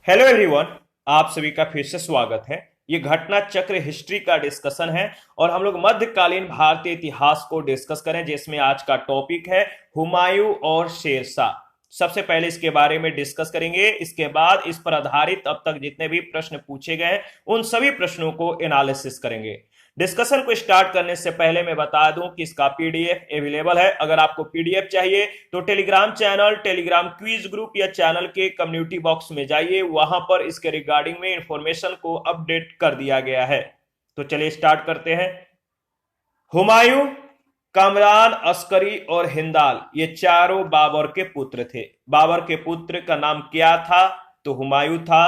Hello everyone. आप सभी का फिर से स्वागत है। ये घटना चक्र हिस्ट्री का डिस्कशन है और हम लोग मध्यकालीन भारतीय इतिहास को डिस्कस करें, जिसमें आज का टॉपिक है हुमायूं और शेरशाह। सबसे पहले इसके बारे में डिस्कस करेंगे, इसके बाद इस पर आधारित अब तक जितने भी प्रश्न पूछे गए हैं उन सभी प्रश्नों को एनालिसिस करेंगे। डिस्कशन को स्टार्ट करने से पहले मैं बता दूं कि इसका पीडीएफ अवेलेबल है। अगर आपको पीडीएफ चाहिए तो Telegram channel, Telegram quiz group या चैनल के कम्युनिटी बॉक्स में जाइए, वहां पर इसके रिगार्डिंग में इंफॉर्मेशन को अपडेट कर दिया गया है। तो चलिए स्टार्ट करते हैं। हुमायूं, कामरान, अस्करी और हिंदाल ये चारों बाबर के पुत्र थे। बाबर के पुत्र का नाम क्या था? तो हुमायूं था।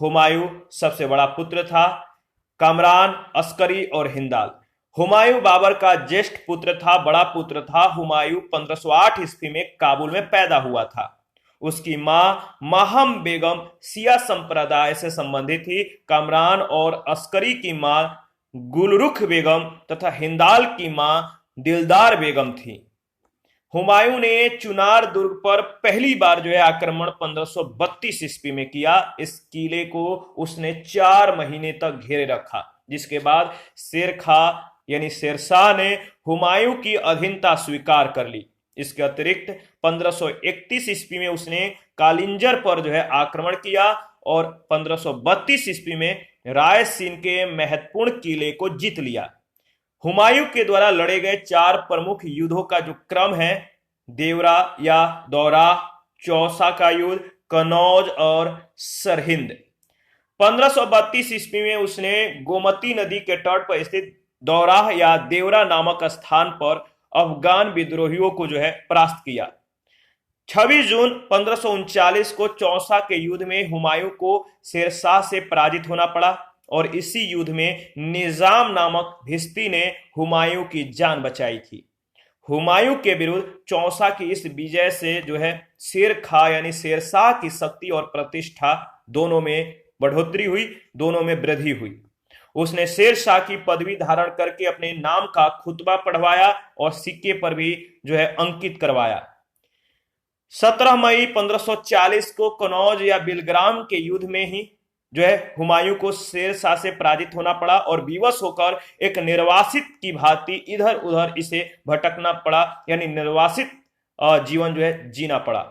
हुमायूं सबसे बड़ा पुत्र था। कामरान, अस्करी और हिंदाल। हुमायूं बाबर का ज्येष्ठ पुत्र था, बड़ा पुत्र था। हुमायूं 1508 ईस्वी में काबुल में पैदा हुआ था। उसकी मां माहम बेगम शिया संप्रदाय से संबंधित थी। कामरान और अस्करी की मां गुलरुख बेगम तथा हिंदाल की मां दिलदार बेगम थी। हुमायूं ने चुनार दुर्ग पर पहली बार आक्रमण 1532 ईस्वी में किया। इस किले को उसने 4 महीने तक घेरे रखा, जिसके बाद शेर खा यानी शेरशाह ने हुमायूं की अधीनता स्वीकार कर ली। इसके अतिरिक्त 1531 ईस्वी में उसने कालिंजर पर आक्रमण किया और 1532 ईस्वी में रायसीन के महत्वपूर्ण किले को जीत लिया। हुमायूं के द्वारा लड़े गए 4 प्रमुख युद्धों का जो क्रम है, देवरा या दौरा, चौसा का युद्ध, कनौज और सरहिंद। 1532 ईस्वी में उसने गोमती नदी के तट पर स्थित दौराह या देवरा नामक स्थान पर अफगान विद्रोहियों को परास्त किया। 26 जून 1539 को चौसा के युद्ध में हुमायूं को शेरशाह से पराजित होना पड़ा और इसी युद्ध में निजाम नामक भिस्ती ने हुमायूं की जान बचाई थी। हुमायूं के विरुद्ध चौसा की इस विजय से शेर खा यानी शेरशाह की शक्ति और प्रतिष्ठा दोनों में बढ़ोतरी हुई, दोनों में वृद्धि हुई। उसने शेरशाह की पदवी धारण करके अपने नाम का खुतबा पढ़वाया और सिक्के पर भी अंकित करवाया। 17 मई 1540 को कनौज या बिलग्राम के युद्ध में ही हुमायूं को शेरशाह से पराजित होना पड़ा और विवश होकर एक निर्वासित की भांति इधर उधर इसे भटकना पड़ा, यानी निर्वासित जीवन जीना पड़ा।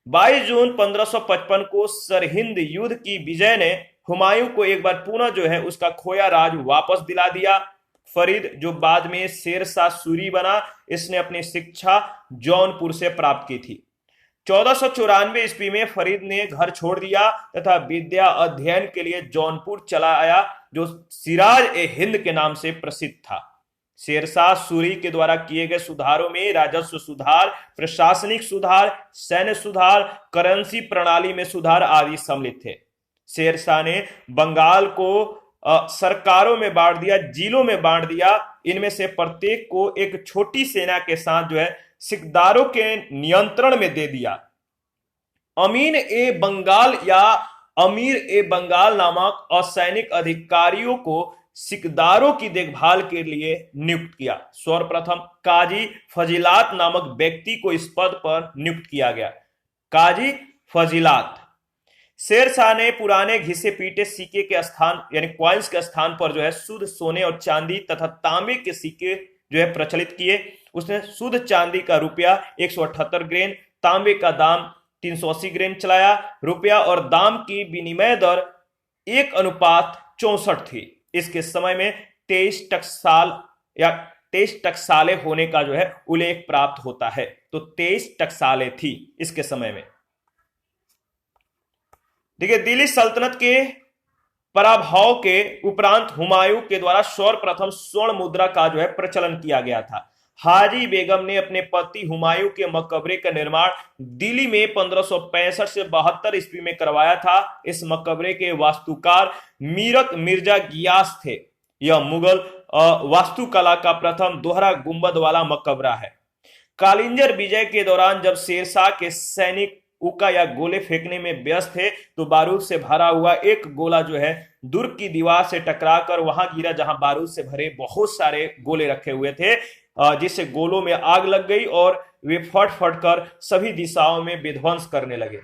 22 जून 1555 को सरहिंद युद्ध की विजय ने हुमायूं को एक बार पुनः उसका खोया राज वापस दिला दिया। फरीद, जो बाद में शेरशाह सूरी बना, इसने अपनी शिक्षा जौनपुर से प्राप्त की थी। 1494 ईस्वी में फरीद ने घर छोड़ दिया तथा विद्या अध्ययन के लिए जौनपुर चला आया, जो सिराज ए हिंद के नाम से प्रसिद्ध था। शेरशाह सूरी के द्वारा किए गए सुधारों में राजस्व सुधार, प्रशासनिक सुधार, सैन्य सुधार, करेंसी प्रणाली में सुधार आदि सम्मिलित थे। शेरशाह ने बंगाल को सरकारों में बांट दिया, जिलों में बांट दिया। इनमें से प्रत्येक को एक छोटी सेना के साथ सिकदारों के नियंत्रण में दे दिया। अमीन ए बंगाल या अमीर ए बंगाल नामक असैनिक अधिकारियों को सिकदारों की देखभाल के लिए नियुक्त किया। सर्वप्रथम काजी फजीलात नामक व्यक्ति को इस पद पर नियुक्त किया गया। काजी फजीलात। शेरशाह ने पुराने घिसे पीटे सिक्के के स्थान यानी कॉइन्स के स्थान पर शुद्ध सोने और चांदी तथा तांबे के सिक्के प्रचलित किए। उसने शुद्ध चांदी का रुपया 178 ग्रेन, तांबे का दाम 380 ग्रेन चलाया। रुपया और दाम की विनिमय दर 1:64 थी। इसके समय में 23 टकसाल या 23 टकसालें होने का उल्लेख प्राप्त होता है। तो 23 टकसालें थी इसके समय में। देखिए, दिल्ली सल्तनत के पराभव के उपरांत हुमायूं के द्वारा सर्वप्रथम स्वर्ण मुद्रा का प्रचलन किया गया था। हाजी बेगम ने अपने पति हुमायूं के मकबरे का निर्माण दिल्ली में 1565 से 72 ईस्वी में करवाया था। इस मकबरे के वास्तुकार मीरक मिर्जा गियास थे। यह मुगल वास्तुकला का प्रथम दोहरा गुंबद वाला मकबरा है। कालिंजर विजय के दौरान जब शेरशाह के सैनिक उक्का या गोले फेंकने में व्यस्त थे, तो बारूद से भरा हुआ एक गोला दुर्ग की दीवार से टकराकर वहां गिरा, जहां बारूद से भरे बहुत सारे गोले रखे हुए थे, जिससे गोलों में आग लग गई और वे फट फट कर सभी दिशाओं में विध्वंस करने लगे।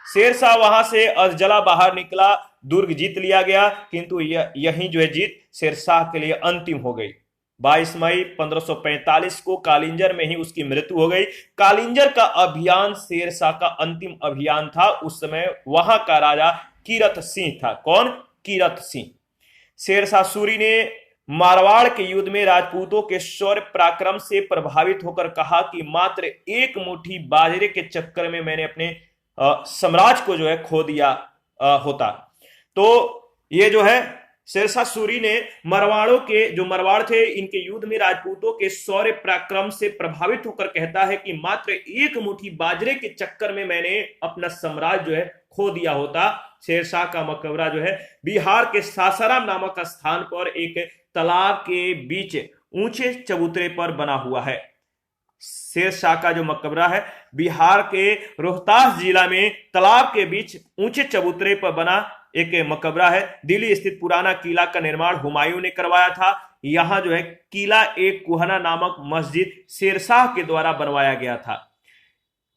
शेरशाह वहां से अधजला बाहर निकला, दुर्ग जीत लिया गया, किंतु यही जो है जीत शेरशाह के लिए अंतिम हो गई। 22 मई 1545 को कालिंजर में ही उसकी मृत्यु हो गई। कालिंजर का अभियान शेरशाह का अंतिम अभियान था। उस समय वहां का राजा कीरत सिंह था। कौन? कीरत सिंह। शेरशाह सूरी ने मारवाड़ के युद्ध में राजपूतों के शौर्य पराक्रम से प्रभावित होकर कहा कि मात्र एक मुट्ठी बाजरे के चक्कर में मैंने अपने साम्राज्य को जो है खो दिया होता। तो ये जो है शेरशाह सूरी ने मारवाड़ों के जो मारवाड़ थे इनके युद्ध में राजपूतों के शौर्य पराक्रम से प्रभावित होकर कहता है कि मात्र एक मुट्ठी बाजरे के चक्कर में मैंने अपना साम्राज्य जो है खो दिया होता। शेरशाह का मकबरा जो है बिहार के सासाराम नामक स्थान पर एक तालाब के बीच ऊंचे चबूतरे पर बना हुआ है। शेरशाह का जो मकबरा है बिहार के रोहतास जिला में तालाब के बीच ऊंचे चबूतरे पर बना एक मकबरा है। दिल्ली स्थित पुराना किला का निर्माण हुमायूं ने करवाया था। यहां जो है किला एक कुहना नामक मस्जिद शेरशाह के द्वारा बनवाया गया था।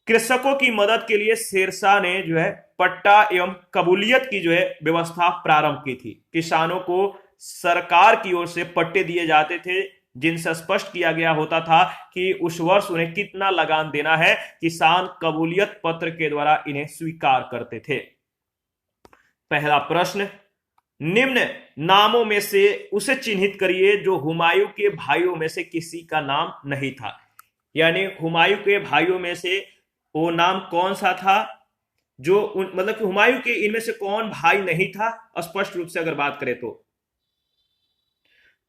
कृषकों की मदद के लिए शेरशाह ने जो है पट्टा एवं कबूलियत की जो है व्यवस्था प्रारंभ की थी। किसानों को सरकार की ओर से पट्टे दिए जाते थे जिनसे स्पष्ट किया गया होता था कि उस वर्ष उन्हें कितना लगान देना है। किसान कबूलियत पत्र के द्वारा इन्हें स्वीकार करते थे। पहला प्रश्न, निम्न नामों में से उसे चिन्हित करिए जो हुमायूं के भाइयों में से किसी का नाम नहीं था। यानी हुमायूं के भाइयों में से वो नाम कौन सा था जो मतलब कि हुमायूं के इनमें से कौन भाई नहीं था, स्पष्ट रूप से अगर बात करें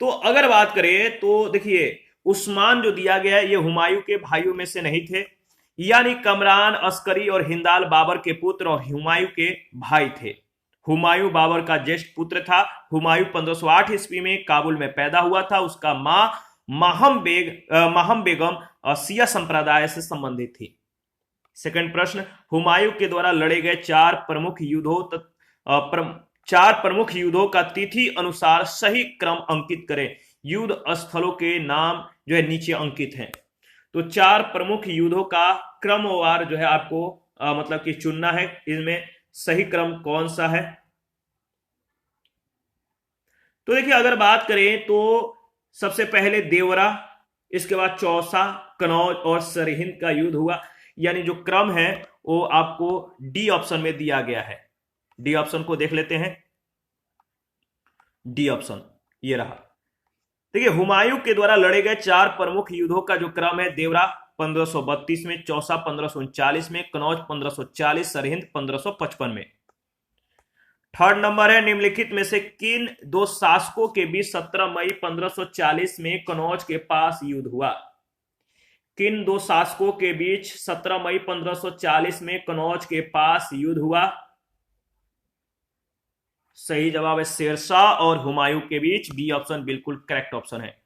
तो अगर बात करें तो देखिए उस्मान जो दिया गया है ये हुमायूं के भाइयों में से नहीं थे। यानी कमरान, अस्करी और हिंदाल बाबर के पुत्र और हुमायूं के भाई थे। हुमायूं बाबर का ज्येष्ठ पुत्र था। हुमायूं 1508 ईस्वी में काबुल में पैदा हुआ था। उसका मां माहम बेगम शिया संप्रदाय से संबंधित थी। सेकंड प्रश्न, हुमायूं के द्वारा लड़े गए चार प्रमुख युद्धों का तिथि अनुसार सही क्रम अंकित करें। युद्ध स्थलों के नाम जो है नीचे अंकित हैं। तो चार प्रमुख युद्धों का क्रमवार जो है आपको मतलब कि चुनना है। इनमें सही क्रम कौन सा है? तो देखिए अगर बात करें तो सबसे पहले देवरा, इसके बाद चौसा, कनौज और सरहिंद का युद्ध हुआ। यानी जो क्रम है वो आपको डी ऑप्शन में दिया गया है। डी ऑप्शन को देख लेते हैं। डी ऑप्शन ये रहा। देखिए हुमायूं के द्वारा लड़े गए चार प्रमुख युद्धों का जो क्रम है, देवरा 1532 में, चौसा 1539 में, कनौज 1540, सरहिंद 1555 में। थर्ड नंबर है, निम्नलिखित में से किन दो शासकों के बीच 17 मई 1540 में कनौज के पास युद्ध हुआ? किन दो शासकों के बीच 17 मई 1540 में कनौज के पास युद्ध हुआ? सही जवाब है शेरशाह और हुमायूं के बीच। बी ऑप्शन बिल्कुल करेक्ट ऑप्शन है।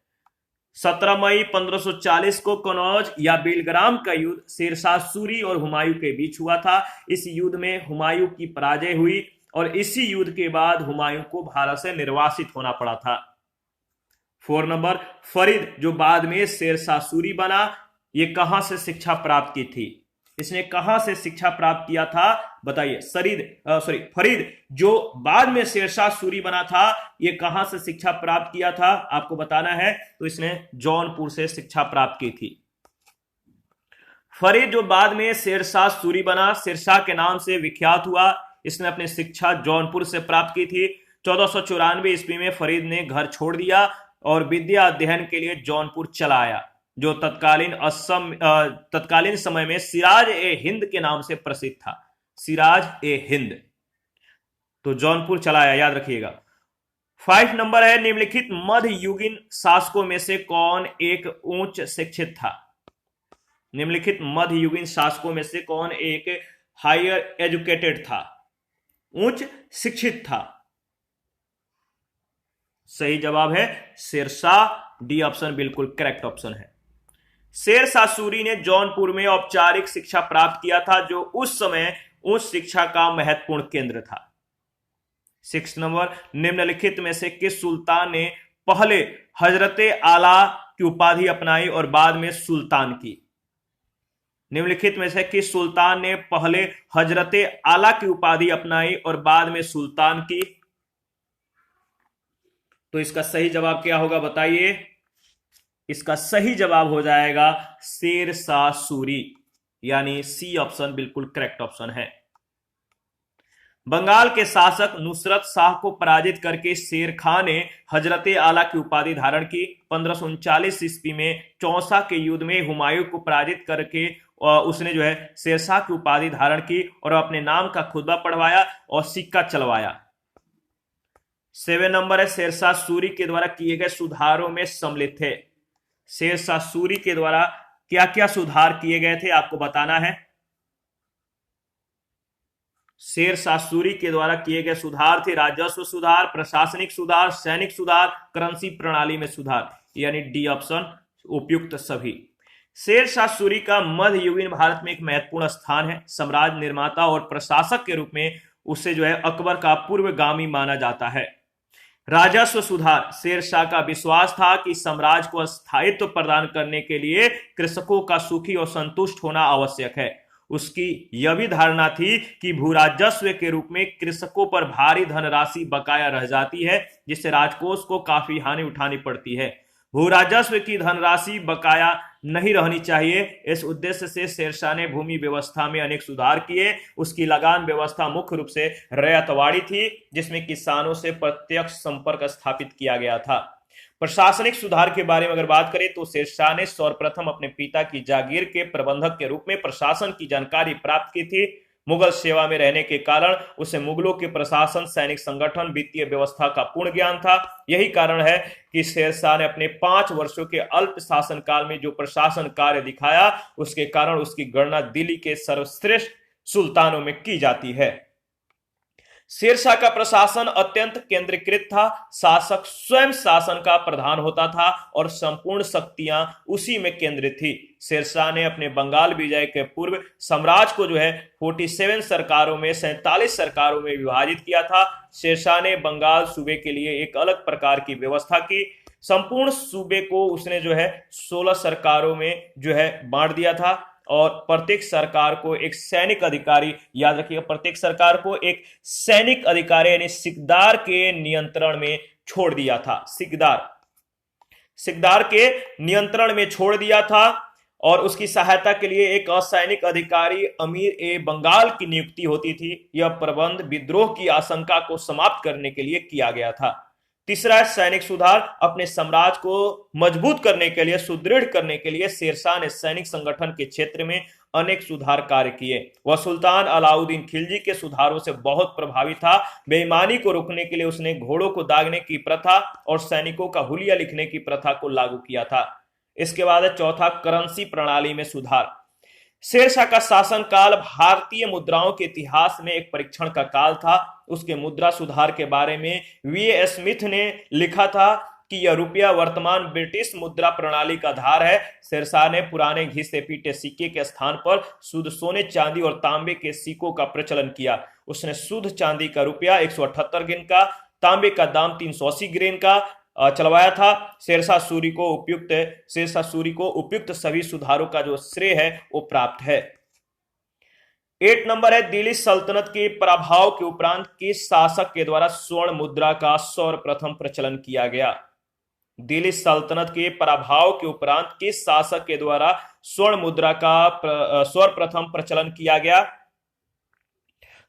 17 मई 1540 को कनौज या बेलग्राम का युद्ध शेरशाह सूरी और हुमायूं के बीच हुआ था। इस युद्ध में हुमायूं की पराजय हुई और इसी युद्ध के बाद हुमायूं को भारत से निर्वासित होना पड़ा था। 4 नंबर, फरीद जो बाद में शेरशाह सूरी बना, ये कहां से शिक्षा प्राप्त की थी? इसने कहां से शिक्षा प्राप्त किया था बताइए? फरीद जो बाद में शेरशाह सूरी बना था, ये कहां से शिक्षा प्राप्त किया था आपको बताना है। तो इसने जौनपुर से शिक्षा प्राप्त की थी। फरीद जो बाद में शेरशाह सूरी बना, शेरशाह के नाम से विख्यात हुआ, इसने अपनी शिक्षा जौनपुर से प्राप्त की थी। 1494 ईस्वी में फरीद ने घर छोड़ दिया और विद्या अध्ययन के लिए जौनपुर चला आया, जो तत्कालीन समय में सिराज ए हिंद के नाम से प्रसिद्ध था। सिराज ए हिंद। तो जौनपुर चला आया, याद रखिएगा। 5 नंबर है, निम्नलिखित मध्ययुगीन शासकों में से कौन एक उच्च शिक्षित था? निम्नलिखित मध्ययुगीन शासकों में से कौन एक हायर एजुकेटेड था, उच्च शिक्षित था? सही जवाब है शेरशाह। डी ऑप्शन बिल्कुल करेक्ट ऑप्शन है। शेरशाह सूरी ने जौनपुर में औपचारिक शिक्षा प्राप्त किया था, जो उस समय उच्च शिक्षा का महत्वपूर्ण केंद्र था। 6 नंबर, निम्नलिखित में से किस सुल्तान ने पहले हजरते आला की उपाधि अपनाई और बाद में सुल्तान की? निम्नलिखित में से किस सुल्तान ने पहले हजरते आला की उपाधि अपनाई और बाद में सुल्तान की? तो इसका सही जवाब क्या होगा बताइए? इसका सही जवाब हो जाएगा शेर शाह सूरी, यानी सी ऑप्शन बिल्कुल करेक्ट ऑप्शन है। बंगाल के शासक नुसरत शाह को पराजित करके शेर खां ने हजरते आला की उपाधि धारण की। 1539 ईस्वी में चौसा के युद्ध में हुमायूं को पराजित करके उसने जो है शेरशाह की उपाधि धारण की और अपने नाम का खुतबा पढ़वाया और सिक्का चलवाया। 7 नंबर है, शेरशाह सूरी के द्वारा किए गए सुधारों में सम्मिलित थे। शेरशाह सूरी के द्वारा क्या क्या सुधार किए गए थे आपको बताना है। शेरशाह सूरी के द्वारा किए गए सुधार थे राजस्व सुधार, प्रशासनिक सुधार, सैनिक सुधार, करेंसी प्रणाली में सुधार, यानी डी ऑप्शन उपयुक्त सभी। शेरशाह सूरी का मध्ययुगीन भारत में एक महत्वपूर्ण स्थान है। साम्राज्य निर्माता और प्रशासक के रूप में उसे जो है अकबर का पूर्वगामी माना जाता है। राजस्व सुधार, शेरशाह का विश्वास था कि साम्राज्य को स्थायित्व प्रदान करने के लिए कृषकों का सुखी और संतुष्ट होना आवश्यक है। उसकी यह भी धारणा थी कि भू राजस्व के रूप में कृषकों पर भारी धनराशि बकाया रह जाती है, जिससे राजकोष को काफी हानि उठानी पड़ती है। भू राजस्व की धनराशि बकाया नहीं रहनी चाहिए। इस उद्देश्य से शेरशाह ने भूमि व्यवस्था में अनेक सुधार किए। उसकी लगान व्यवस्था मुख्य रूप से रैयतवाड़ी थी, जिसमें किसानों से प्रत्यक्ष संपर्क स्थापित किया गया था। प्रशासनिक सुधार के बारे में अगर बात करें तो शेरशाह ने सर्वप्रथम अपने पिता की जागीर के प्रबंधक के रूप में प्रशासन की जानकारी प्राप्त की थी। मुगल सेवा में रहने के कारण उसे मुगलों के प्रशासन, सैनिक संगठन, वित्तीय व्यवस्था का पूर्ण ज्ञान था। यही कारण है कि शेरशाह ने अपने 5 वर्षों के अल्प शासन काल में जो प्रशासन कार्य दिखाया, उसके कारण उसकी गणना दिल्ली के सर्वश्रेष्ठ सुल्तानों में की जाती है। शेरशाह का प्रशासन अत्यंत केंद्रीकृत था। शासक स्वयं शासन का प्रधान होता था और संपूर्ण शक्तियां उसी में केंद्रित थी। शेरशाह ने अपने बंगाल विजय के पूर्व साम्राज्य को जो है 47 सरकारों में 47 सरकारों में विभाजित किया था। शेरशाह ने बंगाल सूबे के लिए एक अलग प्रकार की व्यवस्था की। संपूर्ण सूबे को उसने जो है 16 सरकारों में जो है बांट दिया था और प्रत्येक सरकार को एक सैनिक अधिकारी, याद रखिएगा, प्रत्येक सरकार को एक सैनिक अधिकारी यानी सिकदार के नियंत्रण में छोड़ दिया था। सिकदार के नियंत्रण में छोड़ दिया था और उसकी सहायता के लिए एक असैनिक अधिकारी अमीर ए बंगाल की नियुक्ति होती थी। यह प्रबंध विद्रोह की आशंका को समाप्त करने के लिए किया गया था। तीसरा है सैनिक सुधार। अपने साम्राज्य को मजबूत करने के लिए, सुदृढ़ करने के लिए शेरशाह ने सैनिक संगठन के क्षेत्र में अनेक सुधार कार्य किए। वह सुल्तान अलाउद्दीन खिलजी के सुधारों से बहुत प्रभावित था। बेईमानी को रोकने के लिए उसने घोड़ों को दागने की प्रथा और सैनिकों का हुलिया लिखने की प्रथा को लागू किया था। इसके बाद चौथा, करेंसी प्रणाली में सुधार। शेरशाह का शासनकाल भारतीय मुद्राओं के इतिहास में एक परीक्षण का काल था। उसके मुद्रा सुधार के बारे में वी स्मिथ ने लिखा था कि यह रुपया वर्तमान ब्रिटिश मुद्रा प्रणाली का आधार है। शेरशाह ने पुराने घिसे पीटे सिक्के के स्थान पर शुद्ध सोने, चांदी और तांबे के सिक्कों का प्रचलन किया। उसने शुद्ध चांदी का रुपया 178 ग्रेन का, तांबे का दाम 380 ग्रेन का चलवाया था। शेरशाह सूरी को उपयुक्त सभी सुधारों का जो श्रेय है वो प्राप्त है। 8 नंबर है, दिल्ली सल्तनत के पराभव के उपरांत किस शासक के द्वारा स्वर्ण मुद्रा का सर्वप्रथम प्रचलन किया गया? दिल्ली सल्तनत के पराभव के उपरांत किस शासक के द्वारा स्वर्ण मुद्रा का सर्वप्रथम प्रचलन किया गया?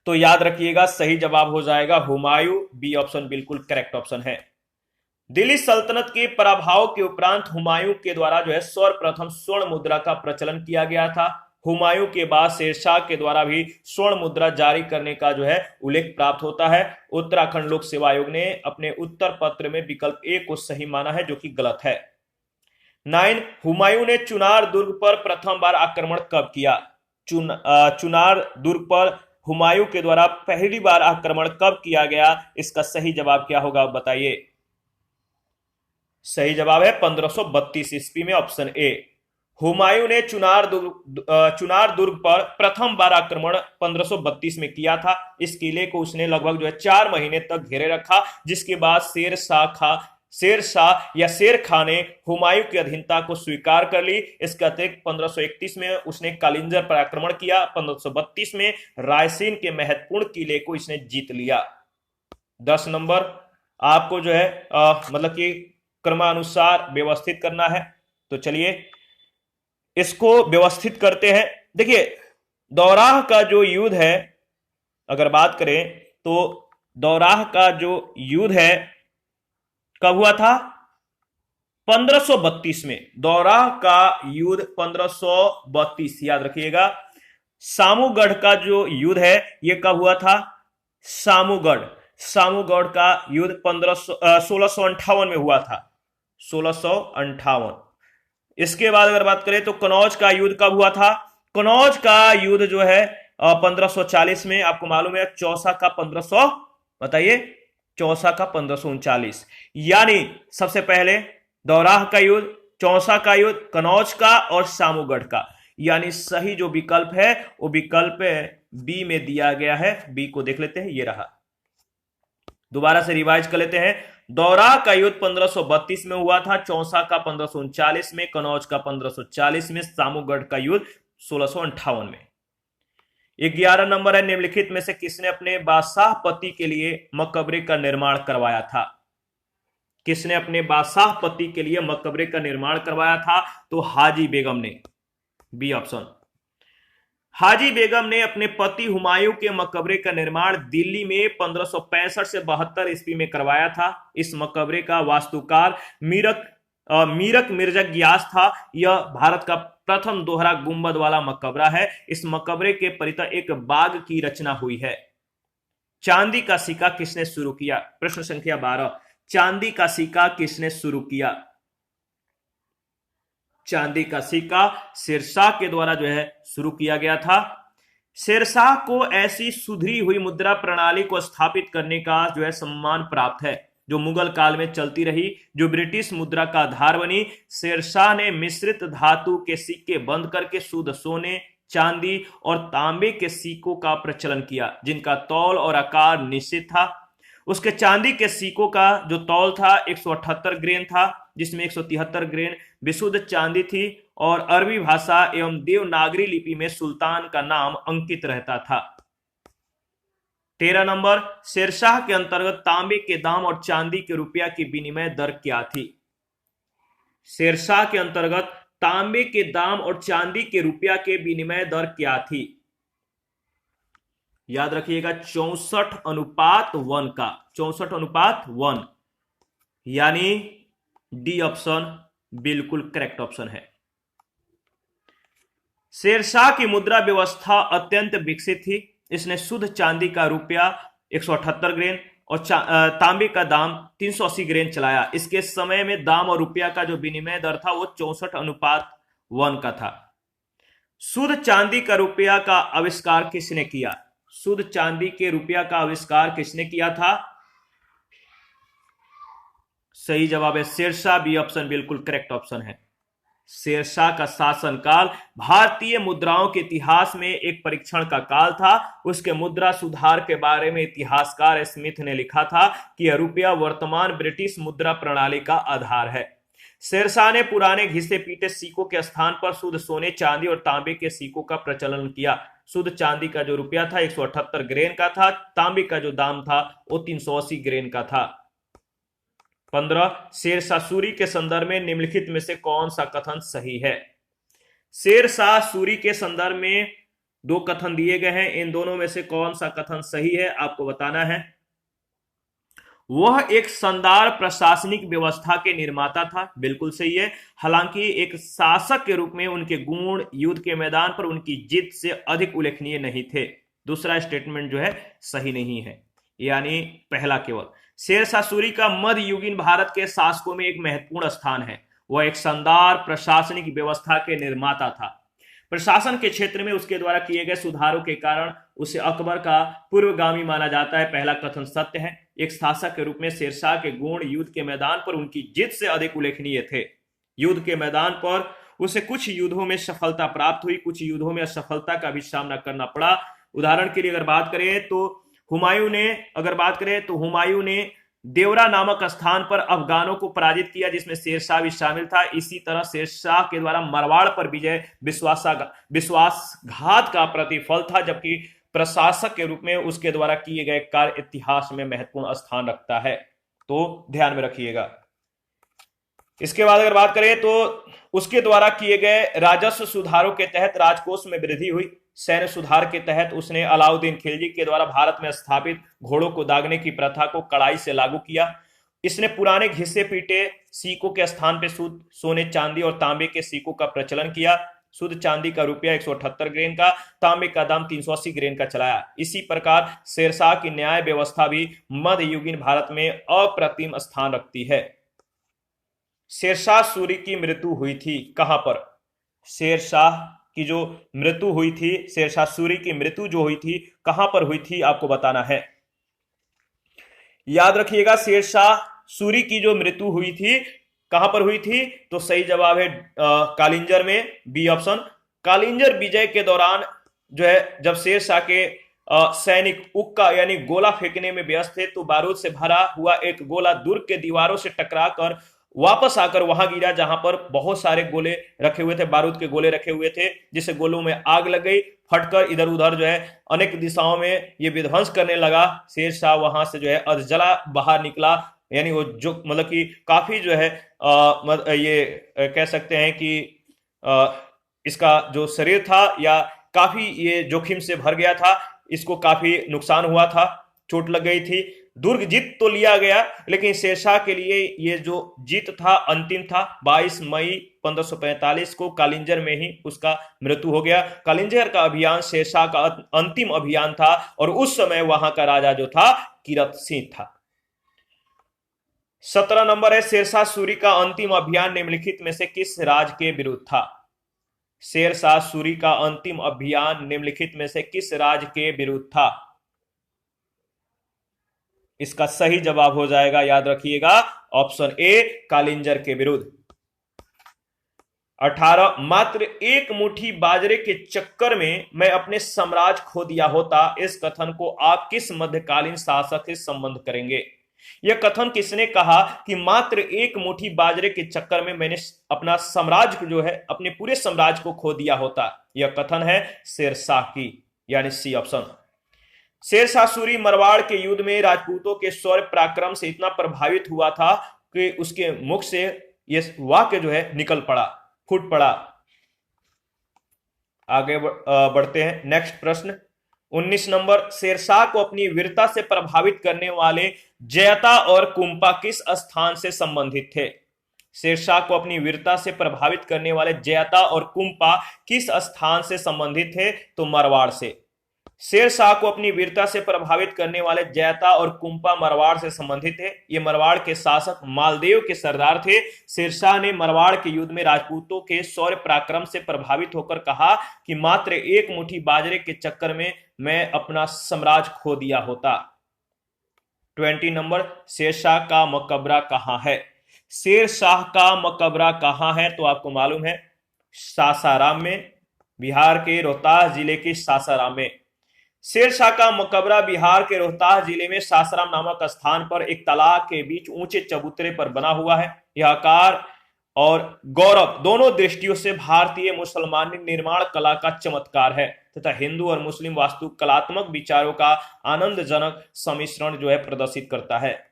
तो याद रखिएगा, सही जवाब हो जाएगा हुमायूं। बी ऑप्शन बिल्कुल करेक्ट ऑप्शन है। दिल्ली सल्तनत के पराभव के उपरांत हुमायूं के द्वारा जो है सर्वप्रथम स्वर्ण मुद्रा का प्रचलन किया गया था। हुमायूं के बाद शेरशाह के द्वारा भी स्वर्ण मुद्रा जारी करने का जो है उल्लेख प्राप्त होता है। उत्तराखंड लोक सेवा आयोग ने अपने उत्तर पत्र में विकल्प ए को सही माना है, जो कि गलत है। 9, हुमायूं ने चुनार दुर्ग पर प्रथम बार आक्रमण कब किया? चुनार दुर्ग पर हुमायूं के द्वारा पहली बार आक्रमण कब किया गया? इसका सही जवाब क्या होगा बताइए। सही जवाब है 1532 ईस्वी में, ऑप्शन ए। हुमायूं ने चुनार दुर्ग पर प्रथम बार आक्रमण 1532 में किया था। इस किले को उसने लगभग जो है 4 महीने तक घेरे रखा, जिसके बाद शेरशाह शेर शाह या शेर खां ने हुमायूं की अधीनता को स्वीकार कर ली। इसके अतिरिक्त 1531 में उसने कालिंजर पर आक्रमण किया। 1532 में रायसेन के महत्वपूर्ण किले को इसने जीत लिया। 10 नंबर आपको जो है मतलब कि क्रमानुसार व्यवस्थित करना है। तो चलिए इसको व्यवस्थित करते हैं। देखिए दौराह का जो युद्ध है, अगर बात करें तो दौराह का जो युद्ध है कब हुआ था? 1532 में। दौराह का युद्ध 1532, याद रखिएगा। सामूगढ़ का जो युद्ध है यह कब हुआ था? सामूगढ़ का युद्ध 1658 में हुआ था, 1658। इसके बाद अगर बात करें तो कनौज का युद्ध कब हुआ था? कनौज का युद्ध जो है 1540 में। आपको मालूम है चौसा का 1500, बताइए, चौसा का 1539। यानी सबसे पहले दौराह का युद्ध, चौसा का युद्ध, कनौज का और सामूगढ़ का। यानी सही जो विकल्प है वो विकल्प बी में दिया गया है। बी को देख लेते हैं, ये रहा। दोबारा से रिवाइज कर लेते हैं। दौराह का युद्ध 1532 में हुआ था, चौसा का 1539 में, कनौज का 1540 में, सामूगढ़ का युद्ध 1658 में। 11 नंबर है, निम्नलिखित में से किसने अपने बादशाह पति के लिए मकबरे का निर्माण करवाया था? किसने अपने बादशाह पति के लिए मकबरे का निर्माण करवाया था? तो हाजी बेगम ने। B option. हाजी बेगम ने अपने पति हुमायूं के मकबरे का निर्माण दिल्ली में 1565 से 72 ईस्वी में करवाया था। इस मकबरे का वास्तुकार मीरक मिर्जा गियास था। यह भारत का प्रथम दोहरा गुंबद वाला मकबरा है। इस मकबरे के परितः एक बाग की रचना हुई है। चांदी का सिक्का किसने शुरू किया? प्रश्न संख्या 12। चांदी का सिक्का किसने शुरू किया? चांदी का सिक्का शेरशाह के द्वारा जो है शुरू किया गया था। शेरशाह को ऐसी सुधरी हुई मुद्रा प्रणाली को स्थापित करने का जो है सम्मान प्राप्त है जो मुगल काल में चलती रही, जो ब्रिटिश मुद्रा का आधार बनी। शेरशाह ने मिश्रित धातु के सिक्के बंद करके शुद्ध सोने, चांदी और तांबे के सिक्कों का प्रचलन किया, जिनका तौल और आकार निश्चित था। उसके चांदी के सिक्कों का जो तौल था 178 ग्रेन था, जिसमें 173 ग्रेन विशुद्ध चांदी थी और अरबी भाषा एवं देवनागरी लिपि में सुल्तान का नाम अंकित रहता था। 13 नंबर, शेरशाह के अंतर्गत तांबे के दाम और चांदी के रुपया की विनिमय दर क्या थी? शेरशाह के अंतर्गत तांबे के दाम और चांदी के रुपया के विनिमय दर क्या थी? याद रखिएगा 64:1 का, 64:1, यानी डी ऑप्शन बिल्कुल करेक्ट ऑप्शन है। शेरशाह की मुद्रा व्यवस्था अत्यंत विकसित थी। इसने शुद्ध चांदी का रुपया 178 ग्रेन और तांबे का दाम 380 ग्रेन चलाया। इसके समय में दाम और रुपया का जो विनिमय दर था वो 64:1 का था। शुद्ध चांदी का रुपया का आविष्कार किसने किया? शुद्ध चांदी के रुपया का आविष्कार किसने किया था? सही जवाब है शेरशाह। बी ऑप्शन बिल्कुल करेक्ट ऑप्शन है। शेरशाह का शासनकाल भारतीय मुद्राओं के इतिहास में एक परीक्षण का काल था। उसके मुद्रा सुधार के बारे में इतिहासकार स्मिथ ने लिखा था कि यह रुपया वर्तमान ब्रिटिश मुद्रा प्रणाली का आधार है। शेरशाह ने पुराने घिसे पीटे सिक्कों के स्थान पर शुद्ध सोने, चांदी और तांबे के सिक्कों का प्रचलन किया। शुद्ध चांदी का जो रुपया था 178 ग्रेन का था, तांबे का जो दाम था वो 380 ग्रेन का था। 15, शेरशाह सूरी के संदर्भ में निम्नलिखित में से कौन सा कथन सही है? शेरशाह सूरी के संदर्भ में 2 कथन दिए गए हैं, इन दोनों में से कौन सा कथन सही है आपको बताना है। वह एक शानदार प्रशासनिक व्यवस्था के निर्माता था, बिल्कुल सही है। हालांकि एक शासक के रूप में उनके गुण युद्ध के मैदान पर उनकी जीत से अधिक उल्लेखनीय नहीं थे। दूसरा स्टेटमेंट जो है सही नहीं है, यानी पहला केवल। शेरशाह सूरी का मध्ययुगीन भारत के शासकों में एक महत्वपूर्ण स्थान है। वह एक शानदार प्रशासनिक व्यवस्था के निर्माता था। प्रशासन के क्षेत्र में उसके द्वारा किए गए सुधारों के कारण उसे अकबर का पूर्वगामी माना जाता है। पहला कथन सत्य है। एक शासक के रूप में शेरशाह के गुण युद्ध के मैदान पर उनकी जीत से अधिक उल्लेखनीय थे। युद्ध के मैदान पर उसे कुछ युद्धों में सफलता प्राप्त हुई, कुछ युद्धों में असफलता का भी सामना करना पड़ा। उदाहरण के लिए अगर बात करें तो हुमायूं ने देवरा नामक स्थान पर अफगानों को पराजित किया, जिसमें शेरशाह भी शामिल था। इसी तरह शेरशाह के द्वारा मरवाड़ पर विजय विश्वासघात का प्रतिफल था, जबकि प्रशासक के रूप में उसके द्वारा किए गए कार्य इतिहास में महत्वपूर्ण स्थान रखता है, तो ध्यान में रखिएगा। इसके बाद अगर बात करें तो उसके द्वारा किए गए राजस्व सुधारों के तहत राजकोष में वृद्धि हुई। सैन्य सुधार के तहत उसने अलाउद्दीन खिलजी के द्वारा भारत में स्थापित घोड़ों को दागने की प्रथा को कड़ाई से लागू किया। इसने पुराने घिसे पीटे सिक्कों के स्थान पर शुद्ध सोने, चांदी और तांबे के सिक्कों का प्रचलन किया। शुद्ध चांदी का रुपया 178 ग्रेन का, तांबे का दाम 380 ग्रेन का चलाया। इसी प्रकार शेरशाह की न्याय व्यवस्था भी मध्ययुगीन भारत में अप्रतिम स्थान रखती है। शेरशाह सूरी की मृत्यु हुई थी कहां पर? शेरशाह की जो मृत्यु हुई थी, शेरशाह सूरी की मृत्यु जो हुई थी, कहां पर हुई थी आपको बताना है। याद रखिएगा, शेरशाह सूरी की जो मृत्यु हुई थी कहां पर हुई थी, तो सही जवाब है कालिंजर में, बी ऑप्शन। कालिंजर विजय के दौरान जो है, जब शेरशाह के सैनिक उक्का यानी गोला फेंकने में व्यस्त थे, तो बारूद से भरा हुआ एक गोला दुर्ग के दीवारों से टकराकर वापस आकर वहां गिरा, जहां पर बहुत सारे गोले रखे हुए थे, बारूद के गोले रखे हुए थे, जिससे गोलों में आग लग गई, फटकर इधर उधर जो है अनेक दिशाओं में ये विध्वंस करने लगा। शेरशाह वहां से जो है अधजला बाहर निकला, यानी वो जो मतलब कि काफी जो है ये कह सकते हैं कि इसका जो शरीर था या काफी ये जोखिम से भर गया था, इसको काफी नुकसान हुआ था, चोट लग गई थी। दुर्ग जीत तो लिया गया, लेकिन शेरशाह के लिए ये जो जीत था अंतिम था। 22 मई 1545 को कालिंजर में ही उसका मृत्यु हो गया। कालिंजर का अभियान शेरशाह का अंतिम अभियान था, और उस समय वहां का राजा जो था किरत सिंह था। 17 नंबर है, शेरशाह सूरी का अंतिम अभियान निम्नलिखित में से किस राज्य के विरुद्ध था? शेरशाह सूरी का अंतिम अभियान निम्नलिखित में से किस राज्य के विरुद्ध था? इसका सही जवाब हो जाएगा, याद रखिएगा, ऑप्शन ए, कालिंजर के विरुद्ध। 18, मात्र एक मुट्ठी बाजरे के चक्कर में मैं अपने साम्राज्य खो दिया होता, इस कथन को आप किस मध्यकालीन शासक से संबंध करेंगे? यह कथन किसने कहा कि मात्र एक मुट्ठी बाजरे के चक्कर में मैंने अपना साम्राज्य जो है, अपने पूरे साम्राज्य को खो दिया होता? यह कथन है शेरशाह की, यानी सी ऑप्शन। शेरशाह सूरी मरवाड़ के युद्ध में राजपूतों के शौर्य पराक्रम से इतना प्रभावित हुआ था कि उसके मुख से यह वाक्य जो है निकल पड़ा, फूट पड़ा। आगे बढ़ते हैं, नेक्स्ट प्रश्न 19 नंबर, शेरशाह को अपनी वीरता से प्रभावित करने वाले जयता और कुंपा किस स्थान से संबंधित थे? शेरशाह को अपनी वीरता से प्रभावित करने वाले जयता और कुंपा किस स्थान से संबंधित थे? तो मरवाड़ से। शेरशाह को अपनी वीरता से प्रभावित करने वाले जयता और कुंपा मरवाड़ से संबंधित थे। ये मरवाड़ के शासक मालदेव के सरदार थे। शेरशाह ने मरवाड़ के युद्ध में राजपूतों के शौर्य पराक्रम से प्रभावित होकर कहा कि मात्र एक मुट्ठी बाजरे के चक्कर में मैं अपना साम्राज्य खो दिया होता। 20 नंबर, शेरशाह का मकबरा कहां है? शेरशाह का मकबरा कहां है? तो आपको मालूम है, सासाराम में, बिहार के रोहतास जिले के सासाराम में। शेरशाह का मकबरा बिहार के रोहतास जिले में सासाराम नामक स्थान पर एक तालाब के बीच ऊंचे चबूतरे पर बना हुआ है। यह आकार और गौरव दोनों दृष्टियों से भारतीय मुसलमानी निर्माण कला का चमत्कार है तथा हिंदू और मुस्लिम वास्तु कलात्मक विचारों का आनंदजनक सम्मिश्रण जो है प्रदर्शित करता है।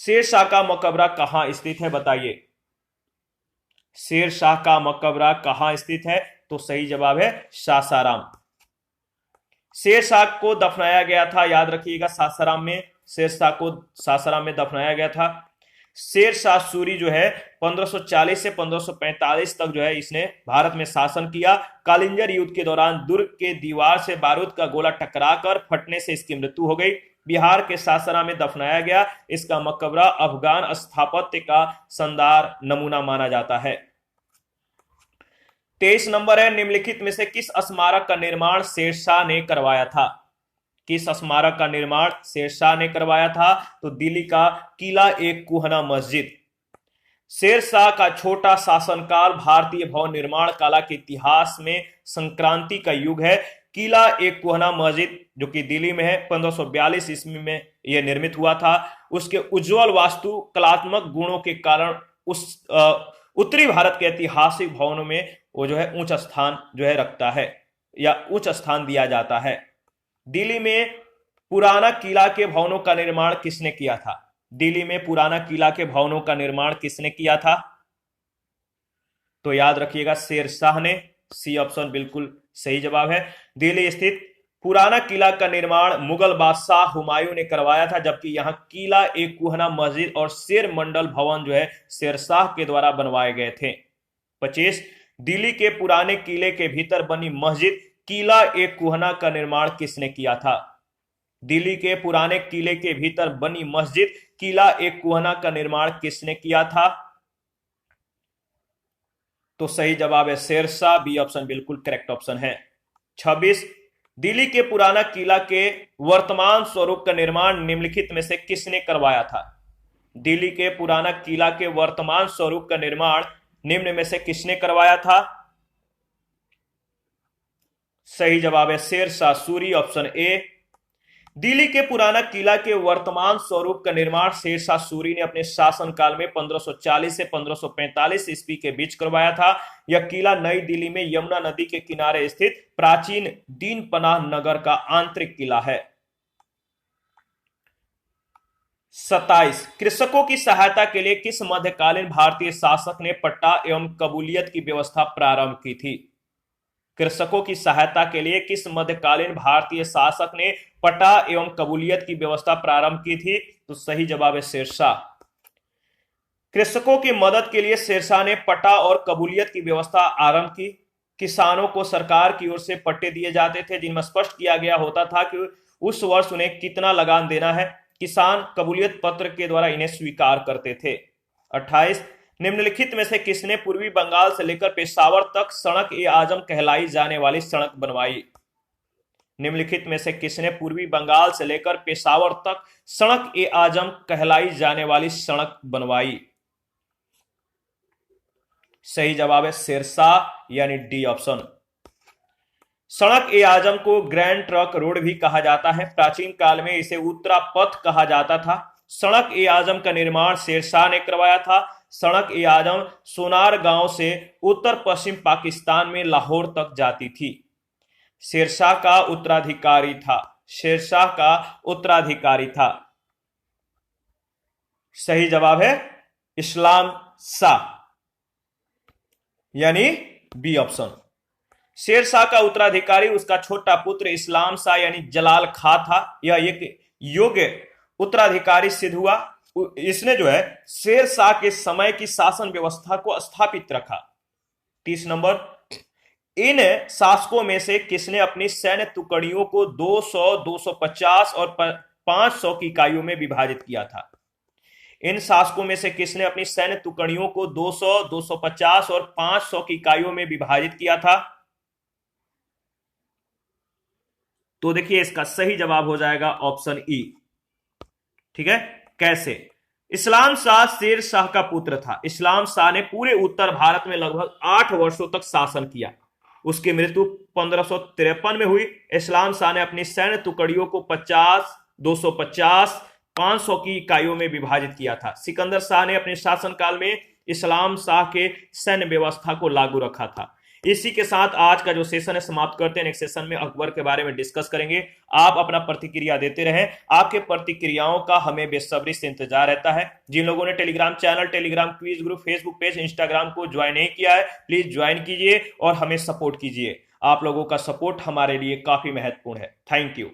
शेरशाह का मकबरा कहां स्थित है, बताइए। शेरशाह का मकबरा कहां स्थित है? तो सही जवाब है सासाराम। शेरशाह को दफनाया गया था, याद रखिएगा, सासाराम में। शेरशाह को सासाराम में दफनाया गया था। शेरशाह सूरी जो है 1540 से 1545 तक जो है इसने भारत में शासन किया। कालिंजर युद्ध के दौरान दुर्ग के दीवार से बारूद का गोला टकराकर फटने से इसकी मृत्यु हो गई। बिहार के सासाराम में दफनाया गया। इसका मकबरा अफगान स्थापत्य का शानदार नमूना माना जाता है। 23 नंबर है, निम्नलिखित में से किस स्मारक का निर्माण शेरशाह ने करवाया था? किस स्मारक का निर्माण शेरशाह ने करवाया था? तो दिल्ली का किला एक कुहना मस्जिद। शेरशाह का छोटा शासनकाल भारतीय भवन निर्माण कला के इतिहास में संक्रांति का युग है। किला एक कोहना मस्जिद जो कि दिल्ली में है, 1542 ईस्वी में यह निर्मित हुआ था। उसके उज्जवल वास्तु कलात्मक गुणों के कारण उस उत्तरी भारत के ऐतिहासिक भवनों में वो जो है उच्च स्थान जो है रखता है या उच्च स्थान दिया जाता है। दिल्ली में पुराना किला के भवनों का निर्माण किसने किया था? दिल्ली में पुराना किला के भवनों का निर्माण किसने किया था? तो याद रखिएगा शेरशाह ने। सी ऑप्शन बिल्कुल सही जवाब है। दिल्ली स्थित पुराना किला का निर्माण मुगल बादशाह हुमायूं ने करवाया था, जबकि यहां किला एक कुहना मस्जिद और शेर मंडल भवन जो है शेरशाह के द्वारा बनवाए गए थे। 25 दिल्ली के पुराने किले के भीतर बनी मस्जिद किला एक कुहना का निर्माण किसने किया था? दिल्ली के पुराने किले के भीतर बनी मस्जिद किला एक कुहना का निर्माण किसने किया था? तो सही जवाब है शेरशाह। बी ऑप्शन बिल्कुल करेक्ट ऑप्शन है। 26 दिल्ली के पुराना किला के वर्तमान स्वरूप का निर्माण निम्नलिखित में से किसने करवाया था? दिल्ली के पुराना किला के वर्तमान स्वरूप का निर्माण निम्न में से किसने करवाया था? सही जवाब है शेरशाह सूरी, ऑप्शन ए। दिल्ली के पुराना किला के वर्तमान स्वरूप का निर्माण शेरशाह सूरी ने अपने शासनकाल में 1540 से 1545 ईस्वी के बीच करवाया था। यह किला नई दिल्ली में यमुना नदी के किनारे स्थित प्राचीन दीन पनाह नगर का आंतरिक किला है। 27 कृषकों की सहायता के लिए किस मध्यकालीन भारतीय शासक ने पट्टा एवं कबूलियत की व्यवस्था प्रारंभ की थी? कृषकों की सहायता के लिए किस मध्यकालीन भारतीय शासक ने पट्टा एवं कबूलियत की व्यवस्था प्रारंभ की थी? तो सही जवाब है शेरशाह। कृषकों की मदद के लिए शेरशाह ने पट्टा और कबूलियत की व्यवस्था आरंभ की। किसानों को सरकार की ओर से पट्टे दिए जाते थे, जिनमें स्पष्ट किया गया होता था कि उस वर्ष उन्हें कितना लगान देना है। किसान कबूलियत पत्र के द्वारा इन्हें स्वीकार करते थे। 28 निम्नलिखित में से किसने पूर्वी बंगाल से लेकर पेशावर तक सड़क ए आजम कहलाई जाने वाली सड़क बनवाई? निम्नलिखित में से किसने पूर्वी बंगाल से लेकर पेशावर तक सड़क ए आजम कहलाई जाने वाली सड़क बनवाई? सही जवाब है शेरशाह यानी डी ऑप्शन। सड़क ए आजम को ग्रैंड ट्रक रोड भी कहा जाता है। प्राचीन काल में इसे उत्तरा पथ कहा जाता था। सड़क ए आजम का निर्माण शेरशाह ने करवाया था। सड़क ए आजम सोनार गांव से उत्तर पश्चिम पाकिस्तान में लाहौर तक जाती थी। शेरशाह का उत्तराधिकारी था। शेरशाह का उत्तराधिकारी था। सही जवाब है इस्लाम शाह यानी बी ऑप्शन। शेरशाह का उत्तराधिकारी उसका छोटा पुत्र इस्लाम शाह यानी जलाल खां था। यह एक योग्य उत्तराधिकारी सिद्ध हुआ। इसने जो है शेरशाह के समय की शासन व्यवस्था को स्थापित रखा। 30 नंबर इन शासकों में से किसने अपनी सैन्य टुकड़ियों को 200, 250 और 500 की इकाइयों में विभाजित किया था? इन शासकों में से किसने अपनी सैन्य टुकड़ियों को 200, 250 और 500 की इकाइयों में विभाजित किया था? तो देखिए इसका सही जवाब हो जाएगा ऑप्शन ई। ठीक है, कैसे? इस्लाम शाह शेर शाह का पुत्र था। इस्लाम शाह ने पूरे उत्तर भारत में लगभग 8 वर्षों तक शासन किया। उसकी मृत्यु 1553 में हुई। इस्लाम शाह ने अपनी सैन्य टुकड़ियों को 50, 250, 500 की इकाइयों में विभाजित किया था। सिकंदर शाह ने अपने शासनकाल में इस्लाम शाह के सैन्य व्यवस्था को लागू रखा था। इसी के साथ आज का जो सेशन है समाप्त करते हैं। नेक्स्ट सेशन में अकबर के बारे में डिस्कस करेंगे। आप अपना प्रतिक्रिया देते रहें। आपके प्रतिक्रियाओं का हमें बेसब्री से इंतजार रहता है। जिन लोगों ने Telegram channel, Telegram quiz group, Facebook page, Instagram को ज्वाइन नहीं किया है, प्लीज ज्वाइन कीजिए और हमें सपोर्ट कीजिए। आप लोगों का सपोर्ट हमारे लिए काफी महत्वपूर्ण है। Thank you.